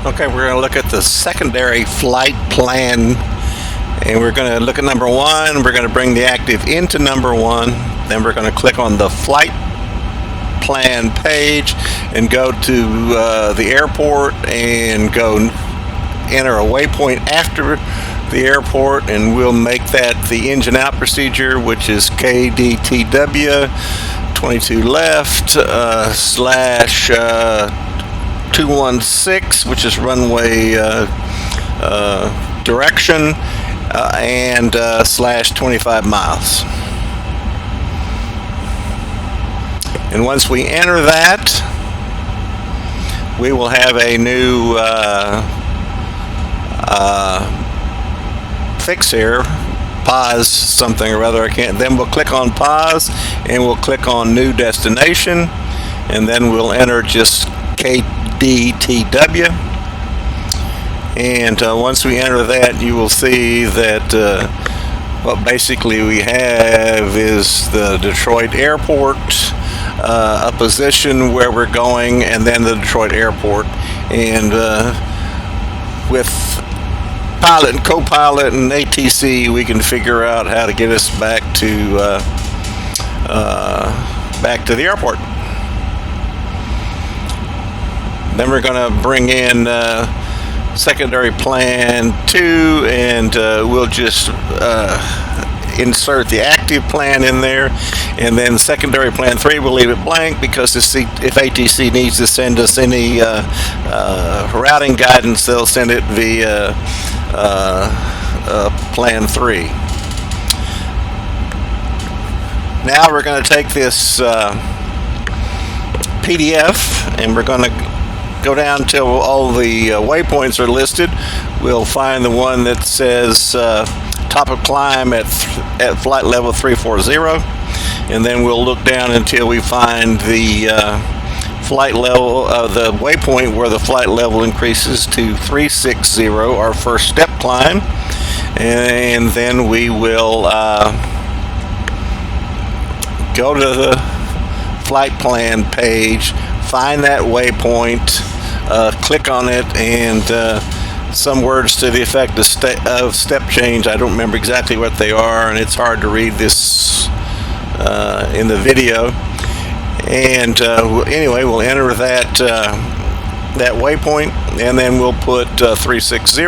Okay, we're going to look at the secondary flight plan, and we're going to look at number one. We're going to bring the active into number one. Then we're going to click on the flight plan page and go to the airport and go enter a waypoint after the airport, and we'll make that the engine out procedure, which is KDTW 22 left slash 216, which is runway direction, and slash 25 miles. And once we enter that, we will have a new fix here, pause something or other. I can't. Then we'll click on pause and we'll click on new destination, and then we'll enter just KDTW. And once we enter that, you will see that what basically we have is the Detroit Airport, a position where we're going, and then the Detroit Airport. And with pilot and co-pilot and ATC, we can figure out how to get us back to the airport. Then we're going to bring in secondary plan 2, and we'll just insert the active plan in there, and then secondary plan 3 we'll leave it blank, because if ATC needs to send us any routing guidance, they'll send it via plan 3. Now we're going to take this PDF, and we're going to go down till all the waypoints are listed. We'll find the one that says top of climb at flight level 340, and then we'll look down until we find the flight level, the waypoint where the flight level increases to 360, our first step climb, and then we will go to the flight plan page, find that waypoint, click on it, and some words to the effect of step change. I don't remember exactly what they are, and it's hard to read this in the video. And anyway, we'll enter that waypoint, and then we'll put 360.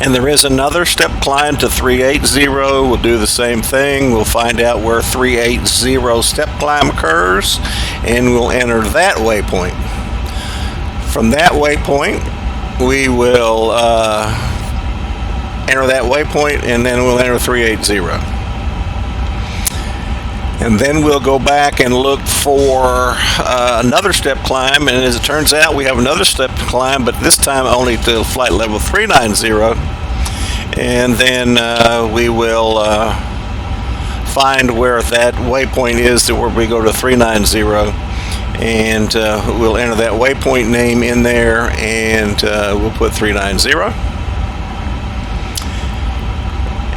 And there is another step climb to 380. We'll do the same thing. We'll find out where 380 step climb occurs, and we'll enter that waypoint. From that waypoint, we will enter that waypoint, and then we'll enter 380. And then we'll go back and look for another step climb, and as it turns out, we have another step climb, but this time only to flight level 390. And then we will find where that waypoint is, where we go to 390, and we'll enter that waypoint name in there, and we'll put 390.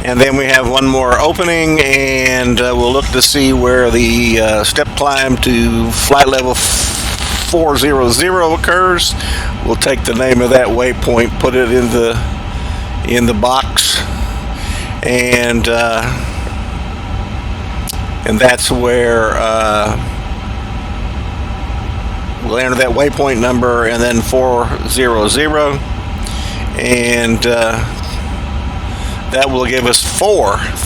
And then we have one more opening, and we'll look to see where the step climb to flight level 400 occurs. We'll take the name of that waypoint, put it in the box, and that's where we'll enter that waypoint number, and then 400, and that will give us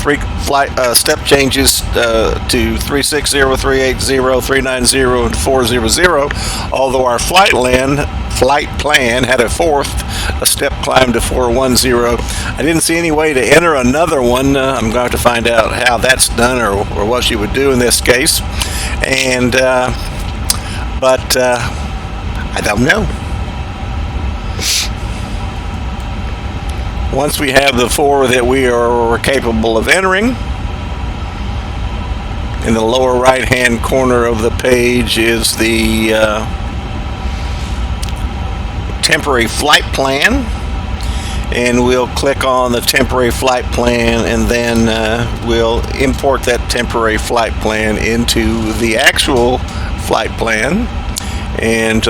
three flight step changes to 360, 380, 390, and 400. Although our flight plan had a step climb to 410. I didn't see any way to enter another one. I'm going to have to find out how that's done, or what you would do in this case. And but I don't know. Once we have the 4 that we are capable of entering, in the lower right hand corner of the page is the temporary flight plan, and we'll click on the temporary flight plan, and then we'll import that temporary flight plan into the actual flight plan, and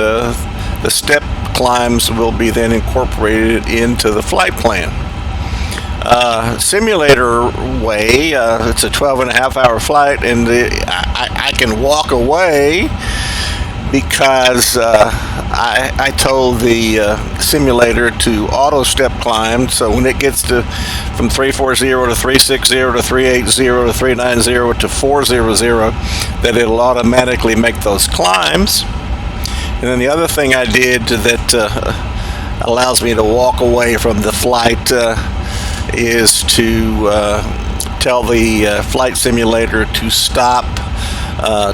the step climbs will be then incorporated into the flight plan. Simulator way, it's a 12.5-hour flight, and I can walk away because I told the simulator to auto step climb. So when it gets to from 340 to 360 to 380 to 390 to 400, that it'll automatically make those climbs. And then the other thing I did that allows me to walk away from the flight is to tell the flight simulator to stop,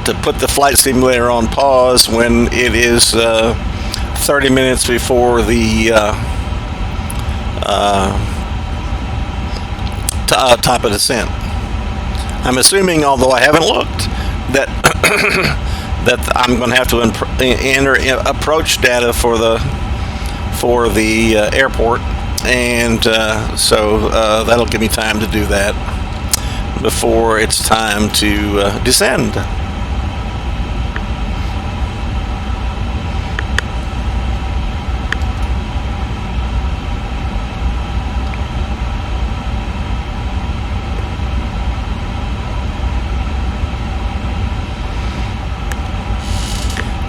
to put the flight simulator on pause when it is 30 minutes before the top of descent. I'm assuming, although I haven't looked, that that I'm going to have to enter approach data for the airport, and so that'll give me time to do that before it's time to descend.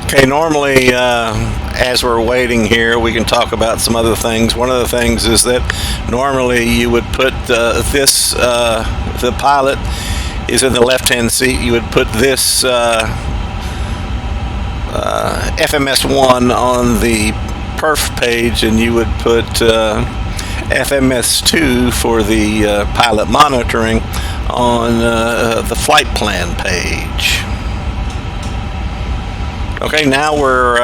Okay, normally as we're waiting here, we can talk about some other things. One of the things is that normally you would put the pilot is in the left-hand seat. You would put this FMS1 on the perf page, and you would put FMS2 for the pilot monitoring on the flight plan page. Okay, now we're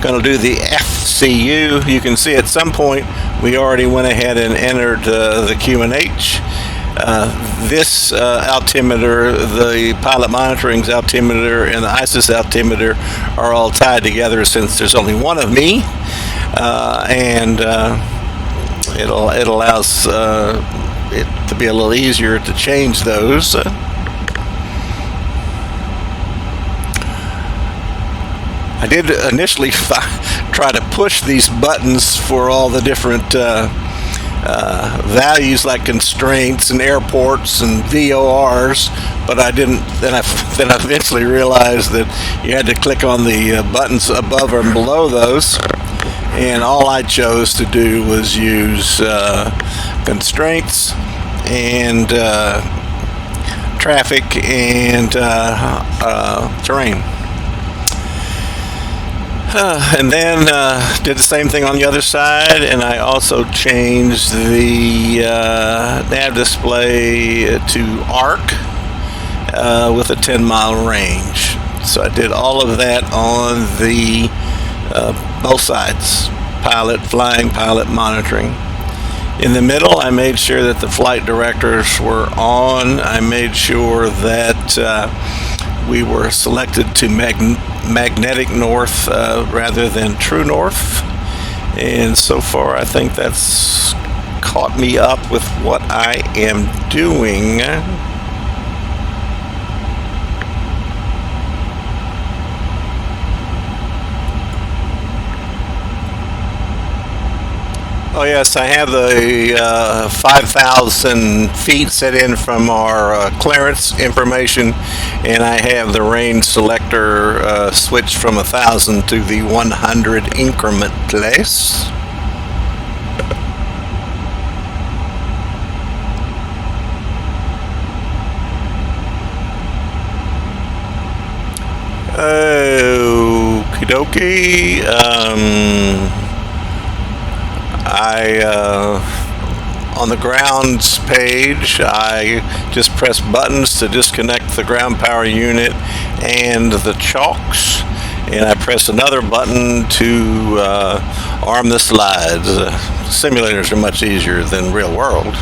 going to do the FCU. You can see at some point we already went ahead and entered the QNH. This altimeter, the pilot monitoring's altimeter, and the ISIS altimeter are all tied together since there's only one of me, and it allows it to be a little easier to change those. I did initially try to push these buttons for all the different values like constraints and airports and VORs, but I didn't. Then I eventually realized that you had to click on the buttons above or below those, and all I chose to do was use constraints and traffic and terrain. And then did the same thing on the other side, and I also changed the nav display to ARC with a 10-mile range. So I did all of that on the both sides, pilot flying, pilot monitoring. In the middle, I made sure that the flight directors were on. I made sure that we were selected to magnetic north rather than true north, and so far I think that's caught me up with what I am doing. Oh yes, I have the 5,000 feet set in from our clearance information, and I have the range selector switched from 1,000 to the 100 increment place. Okie dokie. On the grounds page, I just press buttons to disconnect the ground power unit and the chocks, and I press another button to arm the slides. Simulators are much easier than real world.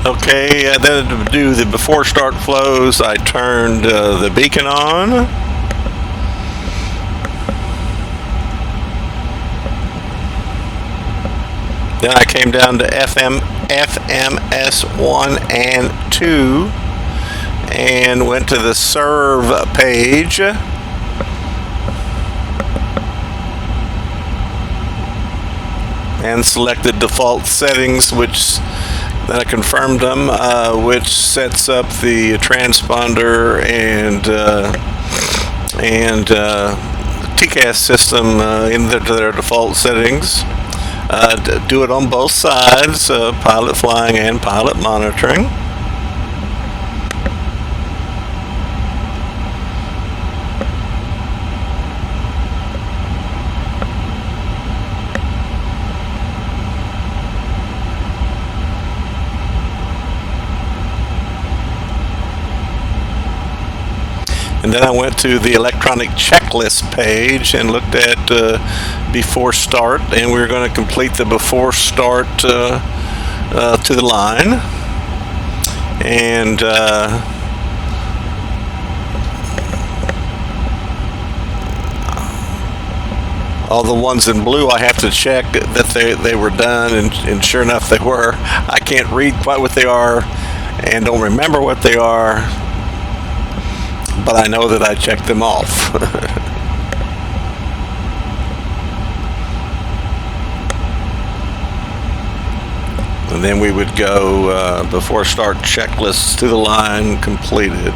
Okay, then to do the before start flows, I turned the beacon on. Then I came down to FMS 1 and 2 and went to the serve page. And selected default settings, which then I confirmed them, which sets up the transponder and TCAS system into their default settings. Do it on both sides, pilot flying and pilot monitoring. And then I went to the electronic checklist page and looked at before start, and we were going to complete the before start to the line. And all the ones in blue I have to check that they were done, and sure enough they were. I can't read quite what they are and don't remember what they are, but I know that I checked them off. And then we would go before start checklists to the line completed.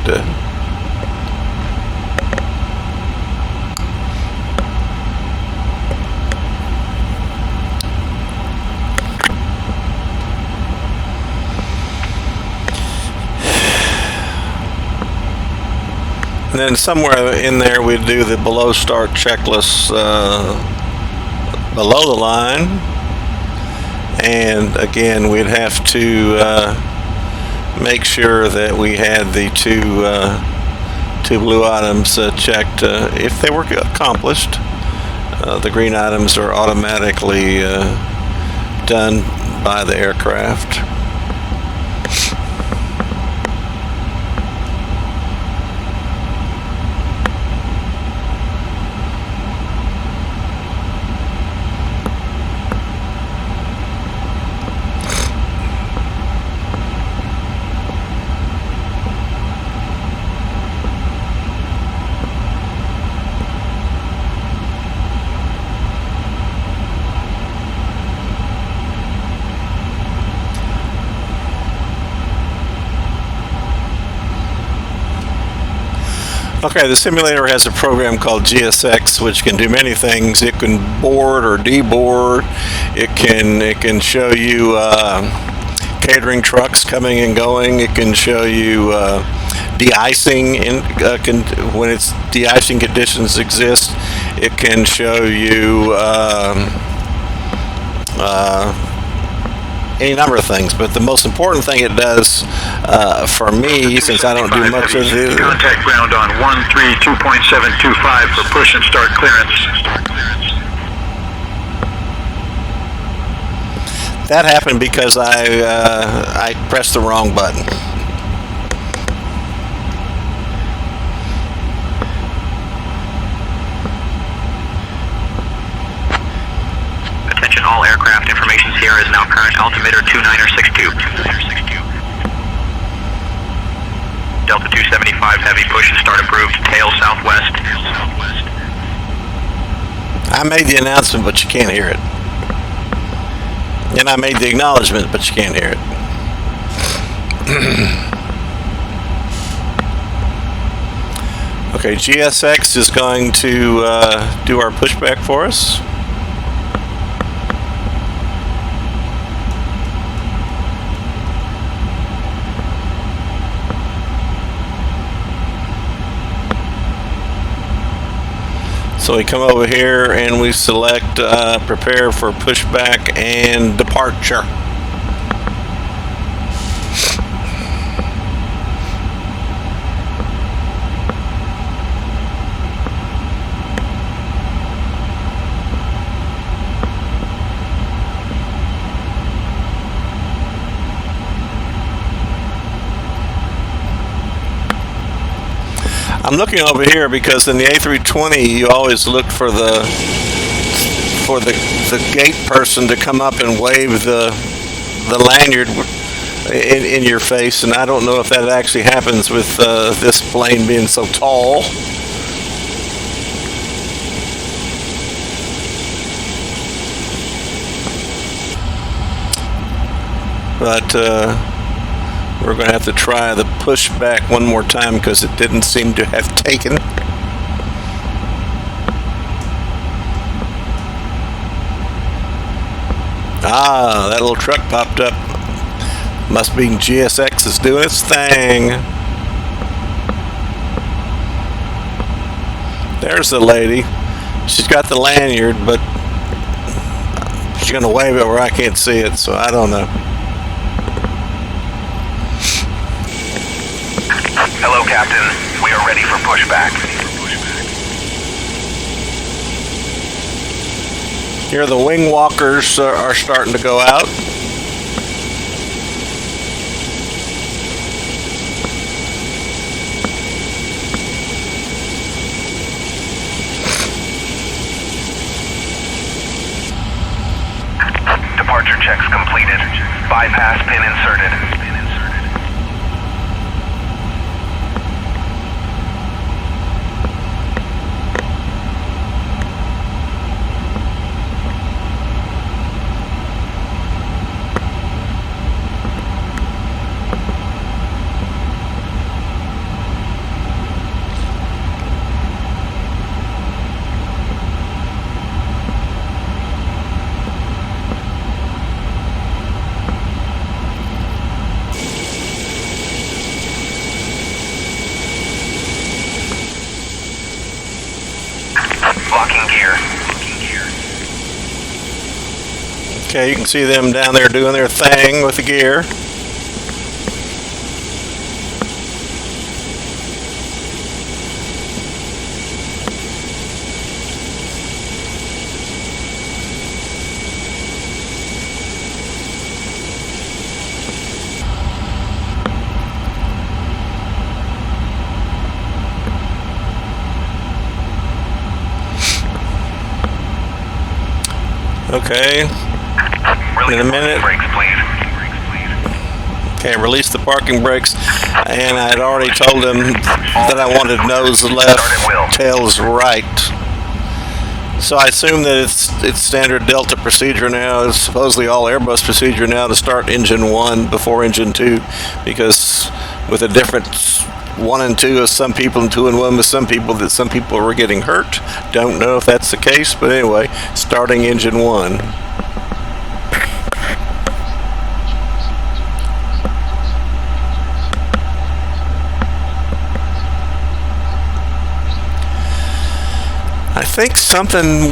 And then somewhere in there we'd do the below start checklist below the line. And again, we'd have to make sure that we had the two blue items checked if they were accomplished. The green items are automatically done by the aircraft. Okay, the simulator has a program called GSX, which can do many things. It can board or deboard. It can show you catering trucks coming and going. It can show you de-icing when it's de-icing conditions exist. It can show you any number of things, but the most important thing it does for me, since I don't do much of it. Contact ground on 132.725 for push and start clearance. That happened because I pressed the wrong button. Attention all aircraft, information Sierra is now current altimeter 2962. Delta 275 heavy push and start approved, tail southwest. I made the announcement, but you can't hear it. And I made the acknowledgement, but you can't hear it. Okay, GSX is going to do our pushback for us. So we come over here and we select prepare for pushback and departure. I'm looking over here because in the A320 you always look for the for the gate person to come up and wave the lanyard in your face, and I don't know if that actually happens with this plane being so tall. But we're going to have to try the pushback one more time because it didn't seem to have taken. Ah, that little truck popped up. Must be GSX is doing its thing. There's the lady. She's got the lanyard, but she's going to wave it where I can't see it, so I don't know. Hello, Captain. We are ready for pushback. Here the wing walkers are starting to go out. Departure checks completed. Bypass pin inserted. Locking gear. Okay, you can see them down there doing their thing with the gear. Okay, in a minute. Brakes, please. Okay, release the parking brakes, and I had already told them that I wanted nose left, tails right. So I assume that it's standard Delta procedure now. It's supposedly all Airbus procedure now to start engine 1 before engine 2, because with a difference 1 and 2 of some people and 2 and 1 with some people, that some people were getting hurt. Don't know if that's the case, but anyway, starting engine 1. I think something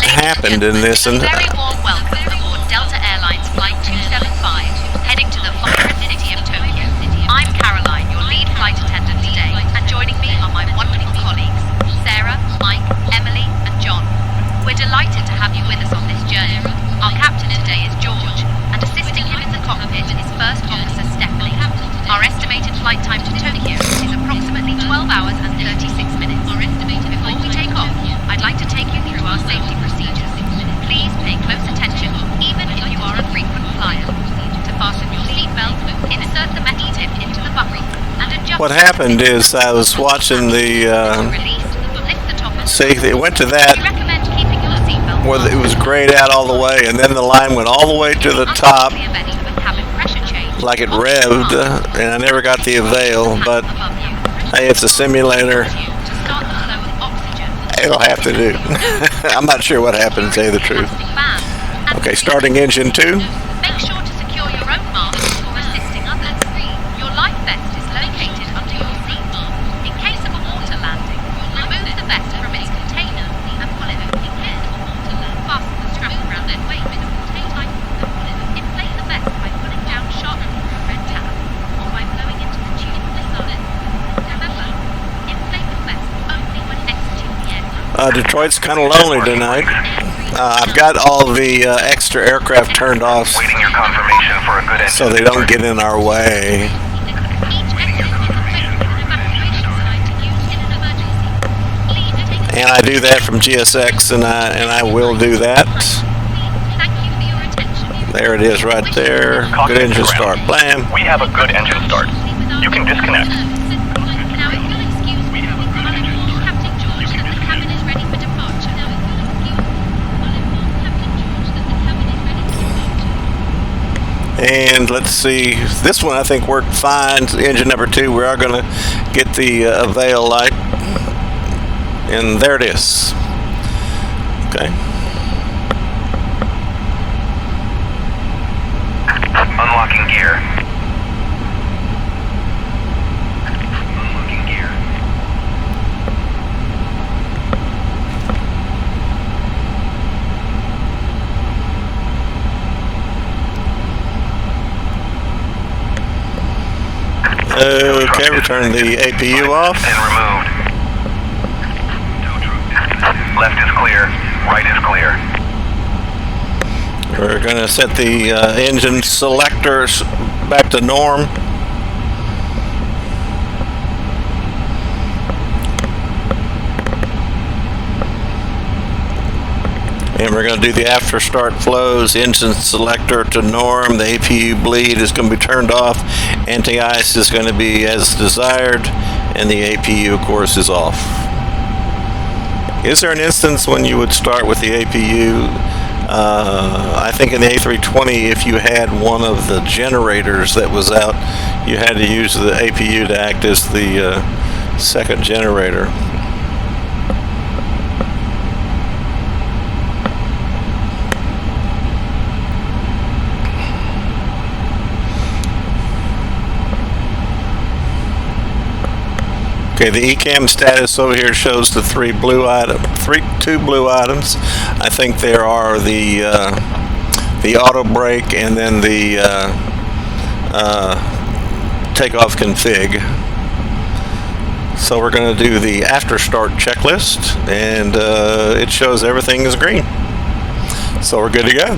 happened in this, and very warm welcome aboard Delta Airlines Flight 275, heading to the fine vicinity of Tokyo. I'm Caroline, your lead flight attendant today, and joining me are my wonderful colleagues, Sarah, Mike, Emily, and John. We're delighted to have you with us on this journey. Our captain today is George, and assisting him in the cockpit is First Officer Stephanie. Our estimated flight time to Tokyo is approximately 12 hours and 36 minutes. Before we take off, I'd like to take you through our safety procedures. Please pay close attention, even if you are a frequent flyer. To fasten your seatbelt, insert the metal tip into the buckle and adjust. what happened is I was watching the see, it went to that where it was grayed out all the way, and then the line went all the way to the top like it revved, and I never got the avail, but hey, it's a simulator. It'll have to do. I'm not sure what happened, to tell you the truth. Okay, starting engine 2. Make sure to secure your own mask before assisting others. Your life vest is located under your seat. In case of a water landing, remove the vest from its container and pull it over your head. Fasten the strap around its waist. Inflate the vest by pulling down sharply from a red tab or by blowing into the tube with a solid. Remember, inflate the vest only when exiting the aircraft. Detroit's kind of lonely tonight. I've got all the extra aircraft turned off Waiting your confirmation for a good engine. so they don't get in our way. and I do that from GSX, and I will do that. Thank you for your attention. There it is right there. Good engine start. Blam. We have a good engine start. You can disconnect. Now, if you'll excuse me, I'll inform Captain George that the cabin is ready for departure. And let's see, this one I think worked fine. Engine number 2, we are going to get the avail light. And there it is. Okay. Unlocking gear. Unlocking gear. Okay, we're turning the APU off. And removed. Left is clear. Right is clear. We're going to set the engine selectors back to norm. And we're going to do the after start flows, engine selector to norm, the APU bleed is going to be turned off, anti-ice is going to be as desired, and the APU of course is off. Is there an instance when you would start with the APU? I think in the A320, if you had one of the generators that was out, you had to use the APU to act as the second generator. Okay, the ECAM status over here shows the two blue items. I think there are the auto brake and then the takeoff config. So we're going to do the after start checklist, and it shows everything is green. So we're good to go.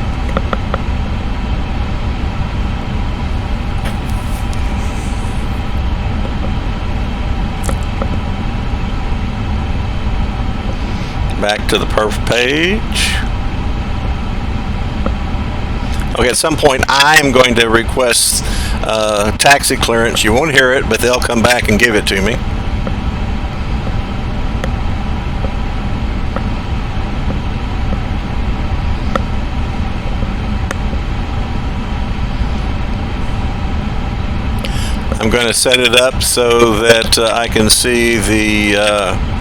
Back to the perf page. Okay, at some point I'm going to request taxi clearance. You won't hear it, but they'll come back and give it to me. I'm going to set it up so that I can see the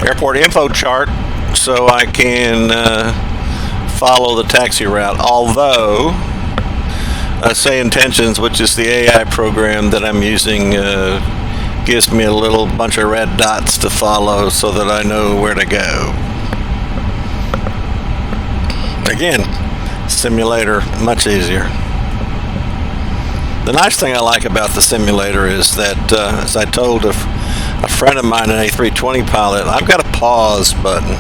airport info chart so I can follow the taxi route. Although Say Intentions, which is the AI program that I'm using, gives me a little bunch of red dots to follow so that I know where to go. Again, simulator, much easier. The nice thing I like about the simulator is that, as I told a friend of mine, an A320 pilot, I've got a pause button.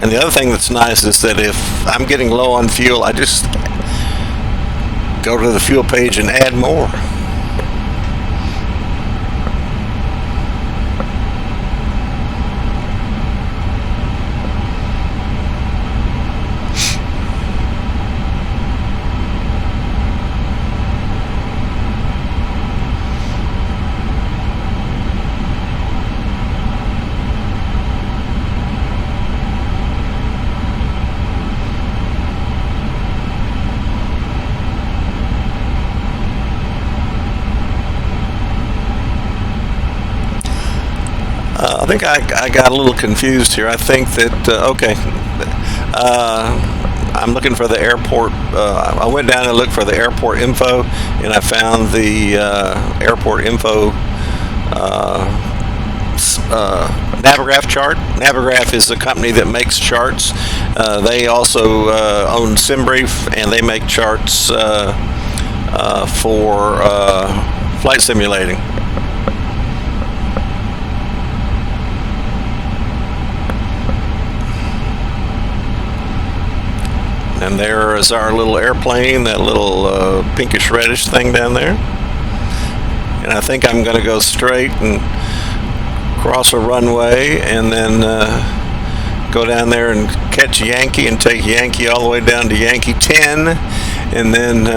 And the other thing that's nice is that if I'm getting low on fuel, I just go to the fuel page and add more. I think I got a little confused here. I think that, okay, I'm looking for the airport. I went down and looked for the airport info, and I found the airport info Navigraph chart. Navigraph is a company that makes charts. They also own SimBrief, and they make charts for flight simulating. And there is our little airplane, that little pinkish reddish thing down there. And I think I'm going to go straight and cross a runway, and then go down there and catch Yankee and take Yankee all the way down to Yankee 10, and then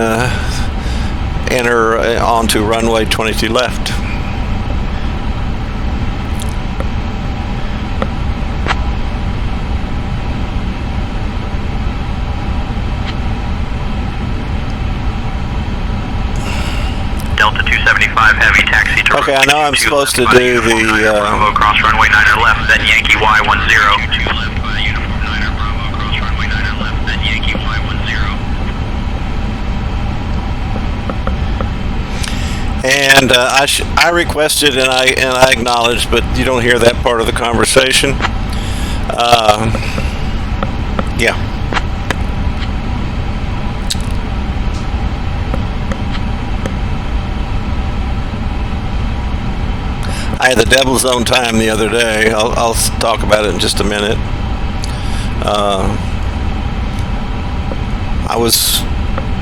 enter onto runway 22 left. Delta 275 heavy taxi to Okay, I know I'm supposed to do the Bravo cross runway 9er left, then Yankee Y10. And I requested and I acknowledged, but you don't hear that part of the conversation. Yeah. I had the devil's own time the other day. I'll talk about it in just a minute.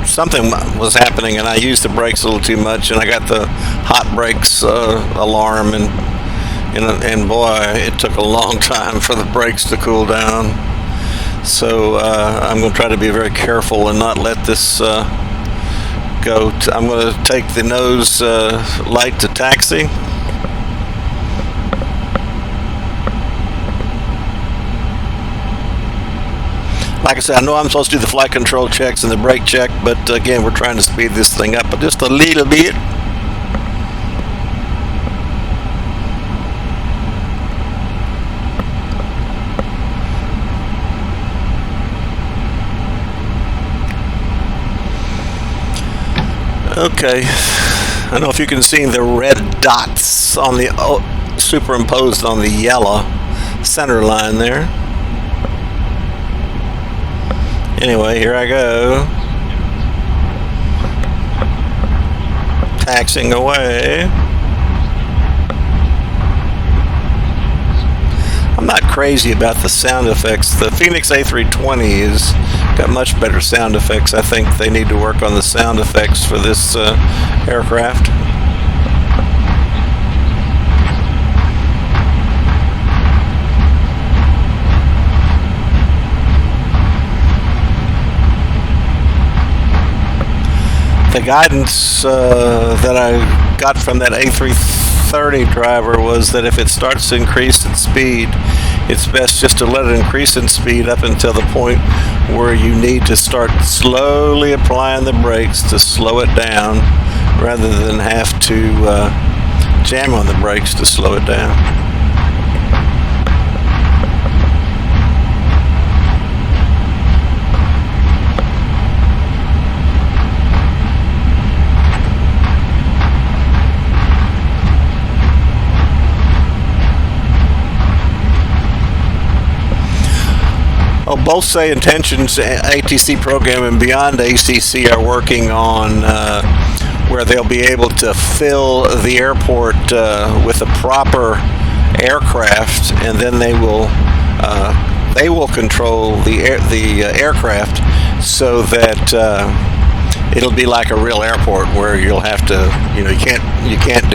Something was happening, and I used the brakes a little too much, and I got the hot brakes alarm, and boy, it took a long time for the brakes to cool down. So I'm going to try to be very careful and not let this go. I'm going to take the nose light to taxi. Like I said, I know I'm supposed to do the flight control checks and the brake check, but again, we're trying to speed this thing up just a little bit. Okay, I don't know if you can see the red dots on the superimposed on the yellow center line there. Anyway, here I go. Taxiing away. I'm not crazy about the sound effects. The Phoenix A320 has got much better sound effects. I think they need to work on the sound effects for this aircraft. The guidance that I got from that A330 driver was that if it starts to increase in speed, it's best just to let it increase in speed up until the point where you need to start slowly applying the brakes to slow it down, rather than have to jam on the brakes to slow it down. Both say Intentions ATC program and Beyond ACC are working on where they'll be able to fill the airport with a proper aircraft, and then they will control the aircraft so that it'll be like a real airport where you'll have to, you can't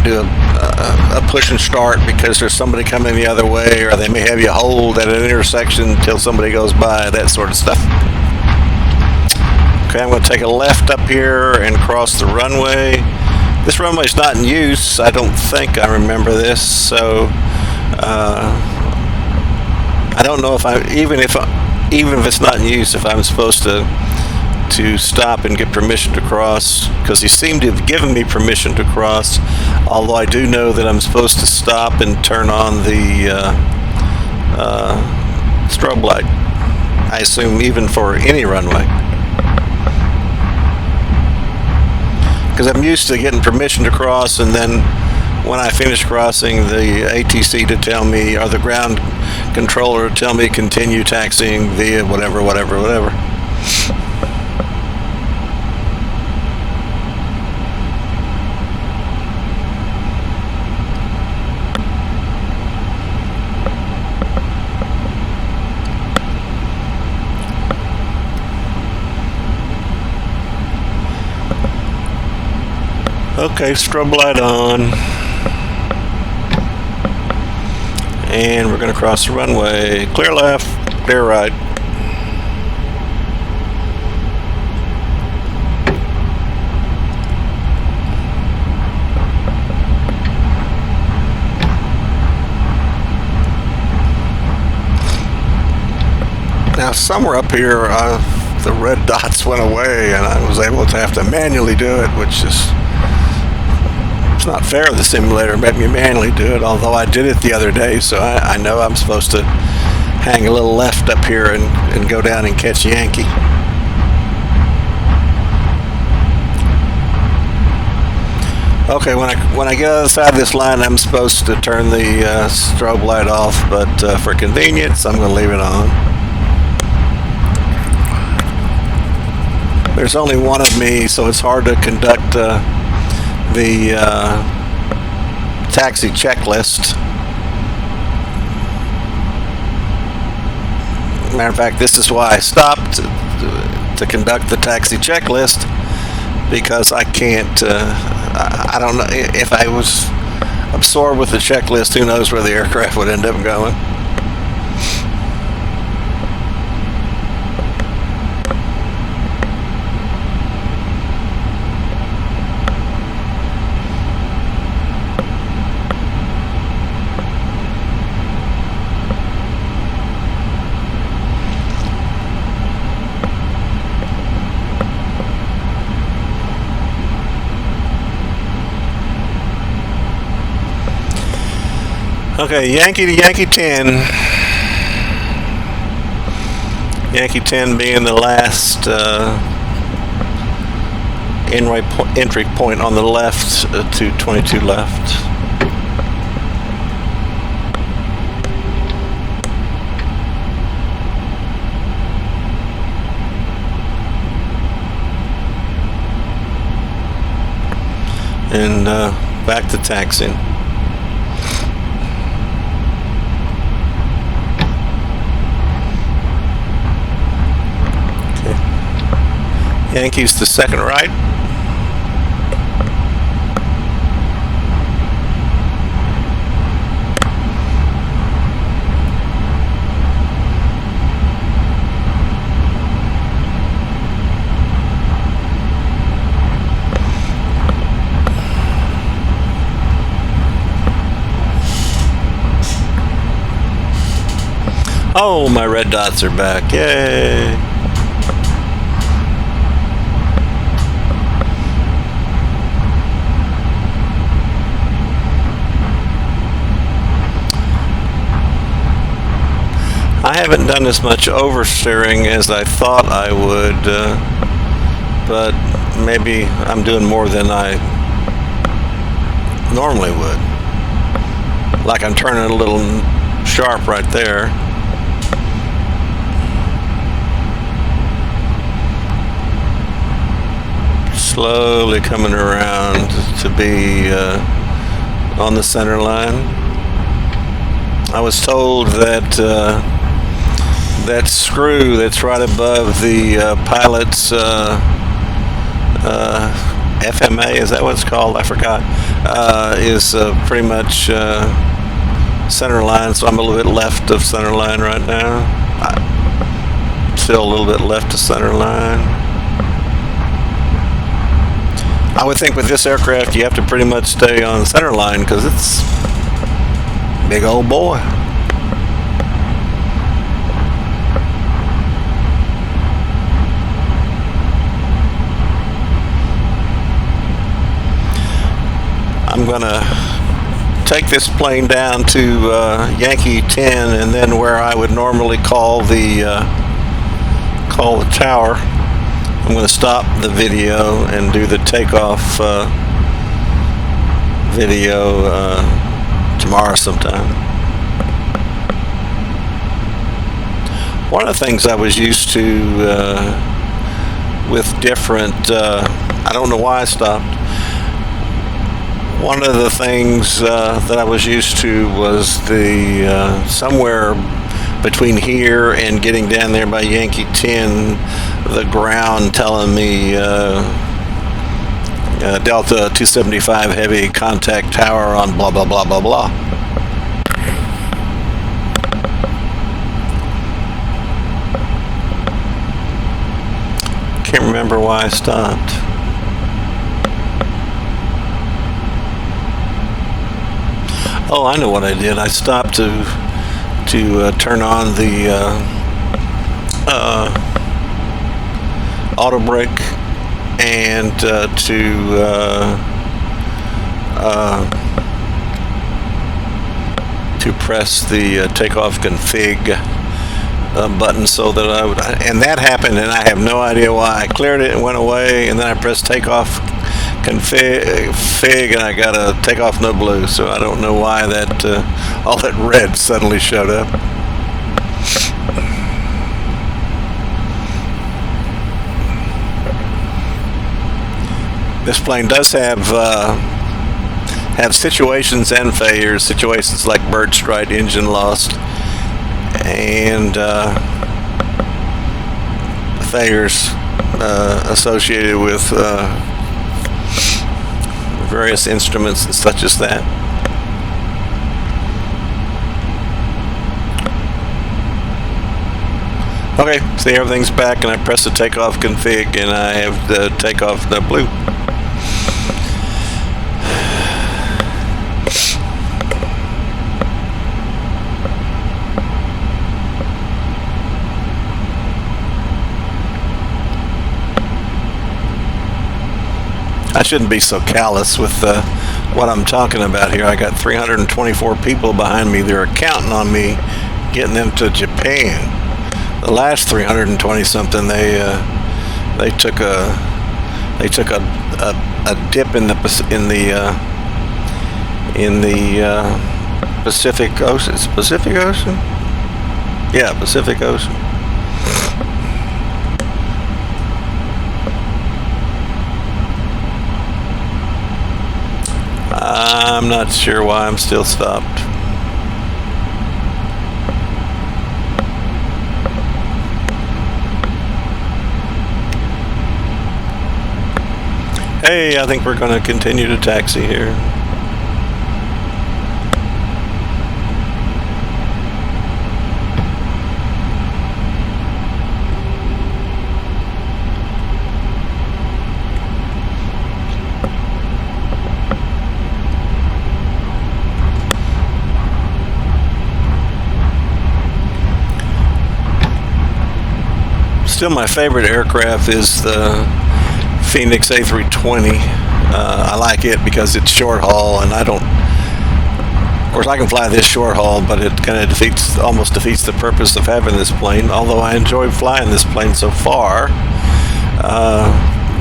do a push and start because there's somebody coming the other way, or they may have you hold at an intersection until somebody goes by, that sort of stuff. Okay, I'm going to take a left up here and cross the runway. This runway is not in use. I don't think I remember this, so I don't know if even if it's not in use, if I'm supposed to stop and get permission to cross, because he seemed to have given me permission to cross, although I do know that I'm supposed to stop and turn on the strobe light, I assume even for any runway, because I'm used to getting permission to cross, and then when I finish crossing, the ATC to tell me, or the ground controller to tell me continue taxiing via whatever. Okay, strobe light on. And we're going to cross the runway. Clear left, clear right. Now, somewhere up here, the red dots went away, and I was able to have to manually do it, which is, it's not fair. The simulator made me manually do it, although I did it the other day, so I know I'm supposed to hang a little left up here and go down and catch Yankee. Okay, when I get on the side of this line, I'm supposed to turn the strobe light off, but for convenience, I'm going to leave it on. There's only one of me, so it's hard to conduct the taxi checklist. Matter of fact, this is why I stopped to conduct the taxi checklist, because I can't, I don't know, if I was absorbed with the checklist, who knows where the aircraft would end up going. Okay, Yankee to Yankee 10. Yankee 10 being the last entry point on the left to 22 left. And back to taxiing. Yankees to second right. Oh, my red dots are back. Yay. I haven't done as much oversteering as I thought I would, but maybe I'm doing more than I normally would. Like I'm turning a little sharp right there. Slowly coming around to be on the center line. I was told that that screw that's right above the pilot's FMA, is that what it's called? I forgot. Is pretty much center line, so I'm a little bit left of center line right now. Still a little bit left of center line. I would think with this aircraft you have to pretty much stay on center line because it's a big old boy. I'm gonna take this plane down to Yankee 10, and then where I would normally call the tower, I'm going to stop the video and do the takeoff video tomorrow sometime. One of the things I was used to with different, I don't know why I stopped. One of the things that I was used to was the somewhere between here and getting down there by Yankee 10, the ground telling me Delta 275 heavy contact tower on blah blah blah blah blah. Can't remember why I stopped. Oh, I know what I did. I stopped to turn on the auto brake and to press the takeoff config button so that I would, and that happened, and I have no idea why. I cleared it and went away, and then I pressed takeoff config, and I got a takeoff no blue, so I don't know why that all that red suddenly showed up. This plane does have situations and failures. Situations like bird strike, engine lost, and failures associated with various instruments and such as that. Okay, see, everything's back, and I press the takeoff config, and I have the takeoff the blue. I shouldn't be so callous with what I'm talking about here. I got 324 people behind me. They're counting on me getting them to Japan. The last 320 something, they took a dip in the Pacific Ocean. It's Pacific Ocean? Yeah, Pacific Ocean. I'm not sure why I'm still stopped. Hey, I think we're going to continue to taxi here. Still, my favorite aircraft is the Phoenix A320. I like it because it's short haul, and I don't. Of course, I can fly this short haul, but it kind of almost defeats the purpose of having this plane. Although I enjoy flying this plane so far.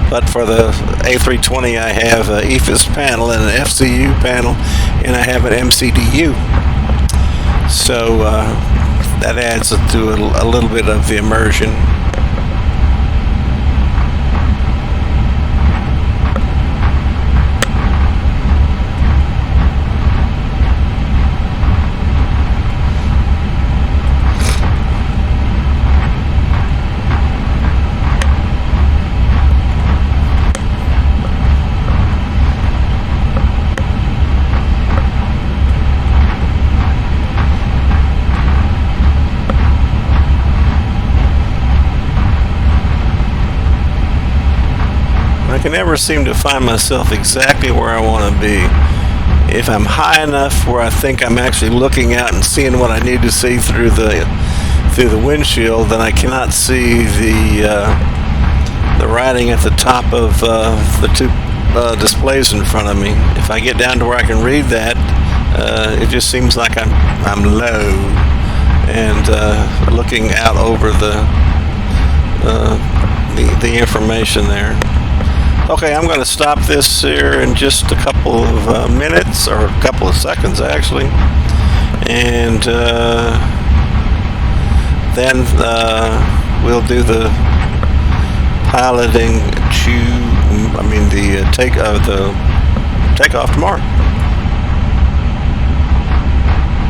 But for the A320, I have an EFIS panel and an FCU panel, and I have an MCDU. So that adds to a little bit of the immersion. I can never seem to find myself exactly where I want to be. If I'm high enough where I think I'm actually looking out and seeing what I need to see through the windshield, then I cannot see the writing at the top of the two displays in front of me. If I get down to where I can read that, it just seems like I'm low and looking out over the information there. Okay, I'm going to stop this here in just a couple of minutes, or a couple of seconds actually, and then we'll do the piloting the takeoff tomorrow.